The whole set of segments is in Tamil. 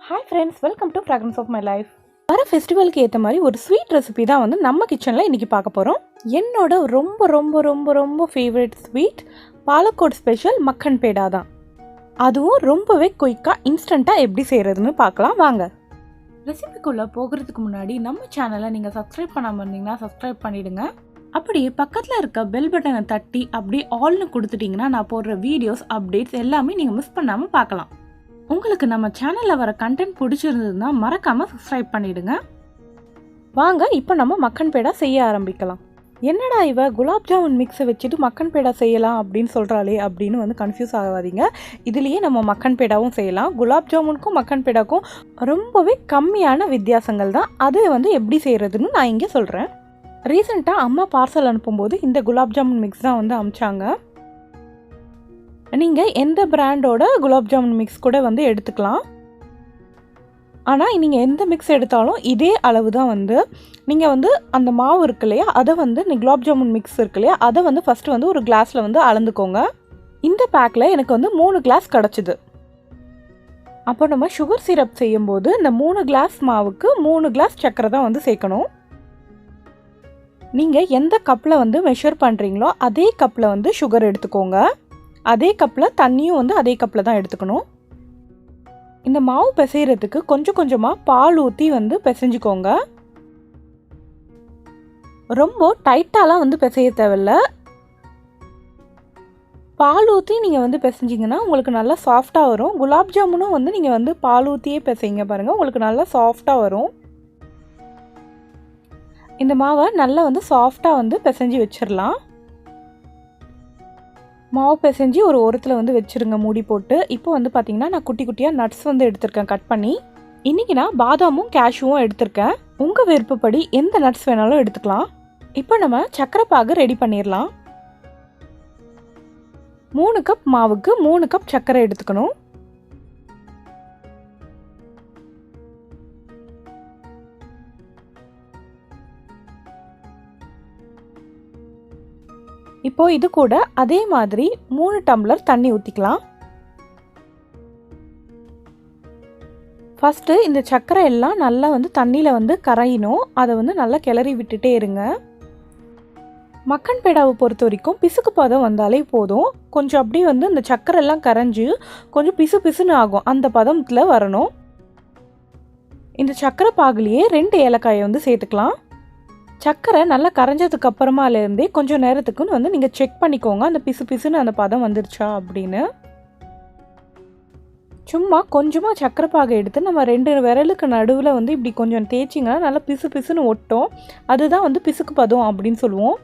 Hi friends, welcome to Fragrance of My Life. வர ஃபெஸ்டிவலுக்கு ஏற்ற மாதிரி ஒரு ஸ்வீட் ரெசிபி தான் வந்து நம்ம கிச்சனில் இன்றைக்கி பார்க்க போகிறோம். என்னோட ரொம்ப ரொம்ப ரொம்ப ரொம்ப ஃபேவரட் ஸ்வீட் பாலக்கோட் ஸ்பெஷல் மக்கன் பேடா தான். அதுவும் ரொம்பவே குயிக்காக இன்ஸ்டண்ட்டாக எப்படி செய்கிறதுன்னு பார்க்கலாம் வாங்க. ரெசிபிக்குள்ளே போகிறதுக்கு முன்னாடி நம்ம சேனலை நீங்கள் சப்ஸ்கிரைப் பண்ணாமல் இருந்தீங்கன்னா சப்ஸ்கிரைப் பண்ணிவிடுங்க. அப்படியே பக்கத்தில் இருக்க பெல் பட்டனை தட்டி அப்படியே ஆல்னு கொடுத்துட்டிங்கன்னா நான் போடுற வீடியோஸ் அப்டேட்ஸ் எல்லாமே நீங்கள் மிஸ் பண்ணாமல் பார்க்கலாம். உங்களுக்கு நம்ம சேனலில் வர கண்டென்ட் பிடிச்சிருந்ததுன்னா மறக்காமல் சப்ஸ்கிரைப் பண்ணிவிடுங்க. வாங்க இப்போ நம்ம மக்கன் பேடா செய்ய ஆரம்பிக்கலாம். என்னடா இவ குலாப் ஜாமுன் மிக்ஸை வச்சுட்டு மக்கன் பேடா செய்யலாம் அப்படின்னு சொல்கிறாளே அப்படின்னு வந்து கன்ஃபியூஸ் ஆகாதீங்க. இதுலேயே நம்ம மக்கன் பேடாவும் செய்யலாம். குலாப் ஜாமுனுக்கும் மக்கன் பேடாக்கும் ரொம்பவே கம்மியான வித்தியாசங்கள் தான். அது வந்து எப்படி செய்கிறதுன்னு நான் இங்கே சொல்கிறேன். ரீசெண்டாக அம்மா பார்சல் அனுப்பும்போது இந்த குலாப் ஜாமுன் மிக்ஸ் தான் வந்து அனுப்பிச்சாங்க. நீங்கள் எந்த பிராண்டோட குலாப் ஜாமுன் மிக்ஸ் கூட வந்து எடுத்துக்கலாம். ஆனால் நீங்கள் எந்த மிக்ஸ் எடுத்தாலும் இதே அளவு தான் வந்து நீங்கள் வந்து அந்த மாவு இருக்கு இல்லையா, அதை வந்து குலாப் ஜாமுன் மிக்ஸ் இருக்கு இல்லையா, அதை வந்து ஃபஸ்ட்டு வந்து ஒரு கிளாஸில் வந்து அளந்துக்கோங்க. இந்த பேக்கில் எனக்கு வந்து 3 கிளாஸ் கிடச்சிது. அப்போ நம்ம சுகர் சிரப் செய்யும்போது இந்த 3 கிளாஸ் மாவுக்கு 3 கிளாஸ் சர்க்கரை தான் வந்து சேர்க்கணும். நீங்கள் எந்த கப்பில் வந்து மெஷர் பண்ணுறீங்களோ அதே கப்பில் வந்து சுகர் எடுத்துக்கோங்க. அதே கப்பில் தண்ணியும் வந்து அதே கப்பில் தான் எடுத்துக்கணும். இந்த மாவு பிசைகிறதுக்கு கொஞ்சம் கொஞ்சமாக பால் ஊற்றி வந்து பிசைஞ்சிக்கோங்க. ரொம்ப டைட்டாலாம் வந்து பிசைய தேவையில்ல. பால் ஊற்றி நீங்கள் வந்து பிசைஞ்சிங்கன்னா உங்களுக்கு நல்லா சாஃப்டாக வரும். குலாப் ஜாமுனும் வந்து நீங்கள் வந்து பால் ஊற்றியே பிசைங்க பாருங்கள், உங்களுக்கு நல்லா சாஃப்டாக வரும். இந்த மாவை நல்லா வந்து சாஃப்டாக வந்து பிசைஞ்சு வச்சிடலாம். மாவு பிசைஞ்சு ஒரு ஓரத்தில் வந்து வச்சுருங்க மூடி போட்டு. இப்போ வந்து பார்த்திங்கன்னா நான் குட்டி குட்டியாக நட்ஸ் வந்து எடுத்திருக்கேன் கட் பண்ணி. இன்றைக்கி நான் பாதாமும் கேஷ்யூவும் எடுத்திருக்கேன். உங்கள் விருப்பப்படி எந்த நட்ஸ் வேணாலும் எடுத்துக்கலாம். இப்போ நம்ம சர்க்கரை பாகு ரெடி பண்ணிடலாம். 3 கப் மாவுக்கு 3 கப் சர்க்கரை எடுத்துக்கணும். இப்போ இது கூட அதே மாதிரி 3 டம்ளர் தண்ணி ஊற்றிக்கலாம். ஃபஸ்ட்டு இந்த சர்க்கரை எல்லாம் நல்லா வந்து தண்ணியில் வந்து கரையணும். அதை வந்து நல்லா கிளறி விட்டுட்டே இருங்க. மக்கன் பேடாவை பொறுத்த வரைக்கும் பிசுக்கு பதம் வந்தாலே போதும். கொஞ்சம் அப்படியே வந்து இந்த சர்க்கரை எல்லாம் கரைஞ்சி கொஞ்சம் பிசு பிசுன்னு ஆகும். அந்த பதத்தில் வரணும். இந்த சர்க்கரை பாகுலேயே 2 ஏலக்காயை வந்து சேர்த்துக்கலாம். சர்க்கரை நல்லா கரைஞ்சதுக்கு அப்புறமாலேருந்தே கொஞ்சம் நேரத்துக்குன்னு வந்து நீங்கள் செக் பண்ணிக்கோங்க அந்த பிசு பிசுன்னு அந்த பதம் வந்துருச்சா அப்படின்னு. சும்மா கொஞ்சமாக சர்க்கரை பாகை எடுத்து நம்ம 2 விரலுக்கு நடுவில் வந்து இப்படி கொஞ்சம் தேய்ச்சிங்கன்னா நல்லா பிசு பிசுன்னு ஒட்டும். அதுதான் வந்து பிசுக்கு பதம் அப்படின்னு சொல்லுவோம்.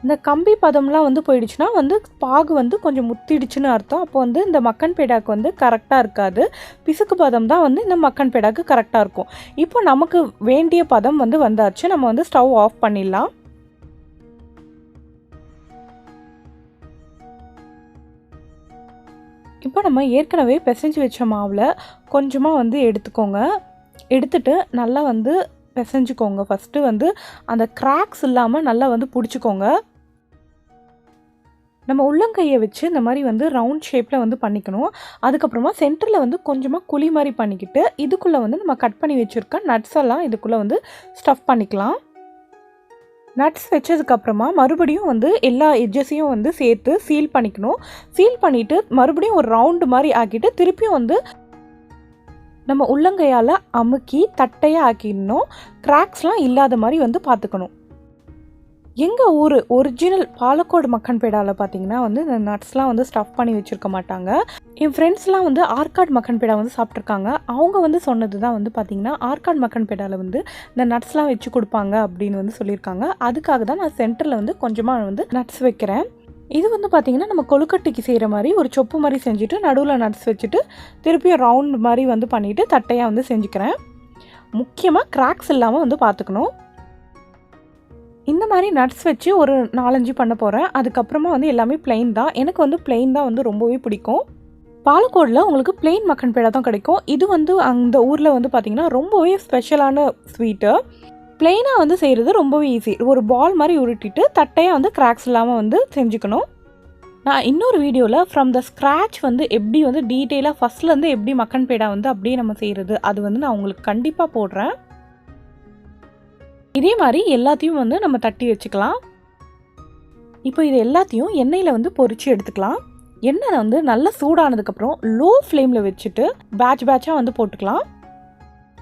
இந்த கம்பி பதம்லாம் வந்து போயிடுச்சுன்னா வந்து பாகு வந்து கொஞ்சம் முத்திடுச்சுன்னு அர்த்தம். அப்போ வந்து இந்த மக்கன் பேடாக்கு வந்து கரெக்டாக இருக்காது. பிசுக்கு பதம் தான் வந்து இந்த மக்கன் பேடாக்கு கரெக்டாக இருக்கும். இப்போ நமக்கு வேண்டிய பதம் வந்து வந்தாச்சு. நம்ம வந்து ஸ்டவ் ஆஃப் பண்ணிடலாம். இப்போ நம்ம ஏற்கனவே பிசைஞ்சு வச்ச மாவில் கொஞ்சமாக வந்து எடுத்துக்கோங்க. எடுத்துட்டு நல்லா வந்து பிசைஞ்சுக்கோங்க. ஃபஸ்ட்டு வந்து அந்த கிராக்ஸ் இல்லாமல் நல்லா வந்து பிடிச்சிக்கோங்க. நம்ம உள்ளங்கையை வச்சு இந்த மாதிரி வந்து ரவுண்ட் ஷேப்பில் வந்து பண்ணிக்கணும். அதுக்கப்புறமா சென்டரில் வந்து கொஞ்சமாக குழி மாதிரி பண்ணிக்கிட்டு இதுக்குள்ளே வந்து நம்ம கட் பண்ணி வச்சுருக்க நட்ஸ் எல்லாம் இதுக்குள்ளே வந்து ஸ்டஃப் பண்ணிக்கலாம். நட்ஸ் வச்சதுக்கப்புறமா மறுபடியும் வந்து எல்லா எட்ஜஸையும் வந்து சேர்த்து சீல் பண்ணிக்கணும். சீல் பண்ணிவிட்டு மறுபடியும் ஒரு ரவுண்டு மாதிரி ஆக்கிட்டு திருப்பியும் வந்து நம்ம உள்ளங்கையால் அமுக்கி தட்டையாக ஆக்கிடணும். கிராக்ஸ்லாம் இல்லாத மாதிரி வந்து பார்த்துக்கணும். எங்கள் ஊர் ஒரிஜினல் பாலக்கோடு மக்கன் பேடாவில் பார்த்தீங்கன்னா வந்து இந்த நட்ஸ்லாம் வந்து ஸ்டஃப் பண்ணி வச்சுருக்க மாட்டாங்க. என் ஃப்ரெண்ட்ஸ்லாம் வந்து ஆர்காட் மக்கன் பேடா வந்து சாப்பிட்ருக்காங்க. அவங்க வந்து சொன்னது தான் வந்து பார்த்திங்கன்னா ஆர்காட் மக்கன் பேடாவில் வந்து இந்த நட்ஸ்லாம் வச்சு கொடுப்பாங்க அப்படின்னு வந்து சொல்லியிருக்காங்க. அதுக்காக தான் நான் சென்டரில் வந்து கொஞ்சமாக வந்து நட்ஸ் வைக்கிறேன். இது வந்து பார்த்திங்கன்னா நம்ம கொழுக்கட்டைக்கு செய்கிற மாதிரி ஒரு சொப்பு மாதிரி செஞ்சுட்டு நடுவில் நட்ஸ் வச்சுட்டு திருப்பியும் ரவுண்ட் மாதிரி வந்து பண்ணிவிட்டு தட்டையாக வந்து செஞ்சுக்கிறேன். முக்கியமாக கிராக்ஸ் இல்லாமல் வந்து பார்த்துக்கணும். இந்த மாதிரி நட்ஸ் வச்சு ஒரு 4-5 பண்ண போகிறேன். அதுக்கப்புறமா வந்து எல்லாமே பிளெயின் தான். எனக்கு வந்து பிளெயின் தான் வந்து ரொம்பவே பிடிக்கும். பாலக்கோடில் உங்களுக்கு பிளெயின் மக்கன் பேடா தான் கிடைக்கும். இது வந்து அந்த ஊரில் வந்து பார்த்திங்கன்னா ரொம்பவே ஸ்பெஷலான ஸ்வீட்டு. பிளெயினாக வந்து செய்கிறது ரொம்பவே ஈஸி. ஒரு பால் மாதிரி உருட்டிட்டு தட்டையாக வந்து கிராக்ஸ் இல்லாமல் வந்து செஞ்சுக்கணும். நான் இன்னொரு வீடியோவில் ஃப்ரம் த ஸ்க்ராட்ச் வந்து எப்படி வந்து டீட்டெயிலாக ஃபஸ்ட்லேருந்து எப்படி மக்கன் பேடா வந்து அப்படியே நம்ம செய்கிறது அது வந்து நான் உங்களுக்கு கண்டிப்பாக போடுறேன். இதே மாதிரி எல்லாத்தையும் வந்து நம்ம தட்டி வச்சுக்கலாம். இப்போ இது எல்லாத்தையும் எண்ணெயில் வந்து பொரித்து எடுத்துக்கலாம். எண்ணெய் வந்து நல்லா சூடானதுக்கப்புறம் லோ ஃப்ளேமில் வச்சுட்டு பேட்சாக வந்து போட்டுக்கலாம்.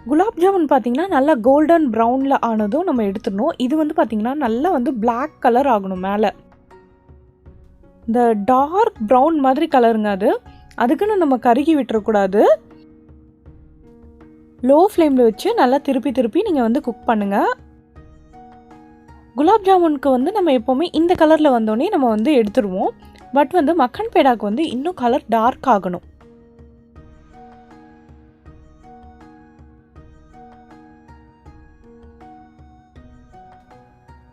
குலாப் ஜாமுன் பார்த்திங்கன்னா நல்லா கோல்டன் ப்ரௌனில் ஆனதும் நம்ம எடுத்துடணும். இது வந்து பார்த்திங்கன்னா நல்லா வந்து பிளாக் கலர் ஆகணும். மேலே இந்த டார்க் ப்ரௌன் மாதிரி கலருங்க அதுக்குன்னு நம்ம கருகி விட்டுறக்கூடாது. லோ ஃப்ளேமில் வச்சு நல்லா திருப்பி நீங்கள் வந்து குக் பண்ணுங்கள். குலாப் ஜாமுனுக்கு வந்து நம்ம எப்போவுமே இந்த கலரில் வந்தோடனே நம்ம வந்து எடுத்துருவோம். பட் வந்து மக்கன் பேடாக்கு வந்து இன்னும் கலர் டார்க் ஆகணும்.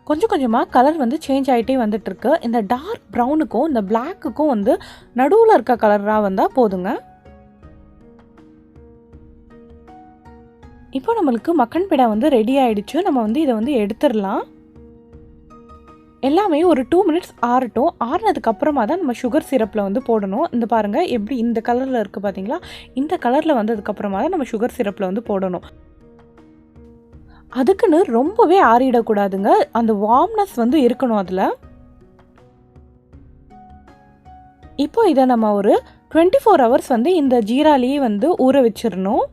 கொஞ்சமாக கலர் வந்து சேஞ்ச் ஆகிட்டே வந்துட்டுருக்கு. இந்த டார்க் ப்ரௌனுக்கும் இந்த பிளாக்குக்கும் வந்து நடுவில் இருக்க கலராக வந்தால் போதுங்க. இப்போ நம்மளுக்கு மக்கன் பேடா வந்து ரெடி ஆகிடுச்சு. நம்ம வந்து இதை வந்து எடுத்துடலாம். எல்லாமே ஒரு 2 மினிட்ஸ் ஆறட்டும். ஆறுனதுக்கப்புறமா தான் நம்ம சுகர் சிரப்பில் வந்து போடணும். இந்த பாருங்கள் எப்படி இந்த கலரில் இருக்குது பார்த்தீங்களா? இந்த கலரில் வந்ததுக்கப்புறமா தான் நம்ம சுகர் சிரப்பில் வந்து போடணும். அதுக்குன்னு ரொம்பவே ஆறிடக்கூடாதுங்க. அந்த வார்ம்னஸ் வந்து இருக்கணும் அதில். இப்போ இதை நம்ம ஒரு 24 ஹவர்ஸ் வந்து இந்த ஜீராலேயே வந்து ஊற வச்சிடணும்.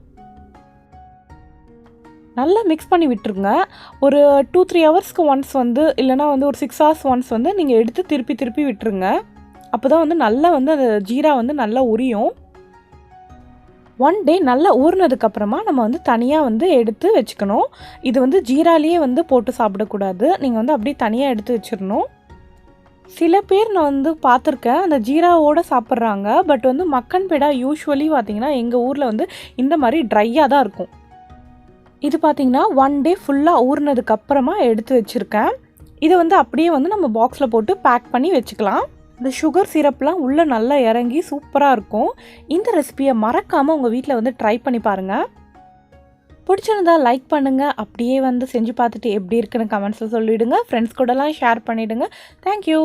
நல்லா மிக்ஸ் பண்ணி விட்டுருங்க. ஒரு 2-3 ஹவர்ஸ்க்கு ஒன்ஸ் வந்து இல்லைனா வந்து ஒரு 6 ஹவர்ஸ் ஒன்ஸ் வந்து நீங்கள் எடுத்து திருப்பி விட்டுருங்க. அப்போ தான் வந்து நல்லா வந்து அந்த ஜீரா வந்து நல்லா உரியும். 1 டே நல்லா ஊறினதுக்கப்புறமா நம்ம வந்து தனியாக வந்து எடுத்து வச்சுக்கணும். இது வந்து ஜீராலேயே வந்து போட்டு சாப்பிடக்கூடாது. நீங்கள் வந்து அப்படியே தனியாக எடுத்து வச்சிடணும். சில பேர் நான் வந்து பார்த்துருக்கேன் அந்த ஜீராவோடு சாப்பிட்றாங்க. பட் வந்து மக்கன் பேடா யூஸ்வலி பார்த்திங்கன்னா எங்கள் ஊரில் வந்து இந்த மாதிரி ட்ரையாக தான் இருக்கும். இது பார்த்திங்கன்னா 1 டே ஃபுல்லாக ஊறினதுக்கப்புறமா எடுத்து வச்சுருக்கேன். இதை வந்து அப்படியே வந்து நம்ம பாக்ஸில் போட்டு பேக் பண்ணி வச்சுக்கலாம். இந்த சுகர் சிரப்லாம் உள்ளே நல்லா இறங்கி சூப்பராக இருக்கும். இந்த ரெசிபியை மறக்காமல் உங்கள் வீட்டில் வந்து ட்ரை பண்ணி பாருங்கள். பிடிச்சிருந்தா லைக் பண்ணுங்கள். அப்படியே வந்து செஞ்சு பார்த்துட்டு எப்படி இருக்குன்னு கமெண்ட்ஸில் சொல்லிவிடுங்க. ஃப்ரெண்ட்ஸ் கூடலாம் ஷேர் பண்ணிவிடுங்க. தேங்க்யூ.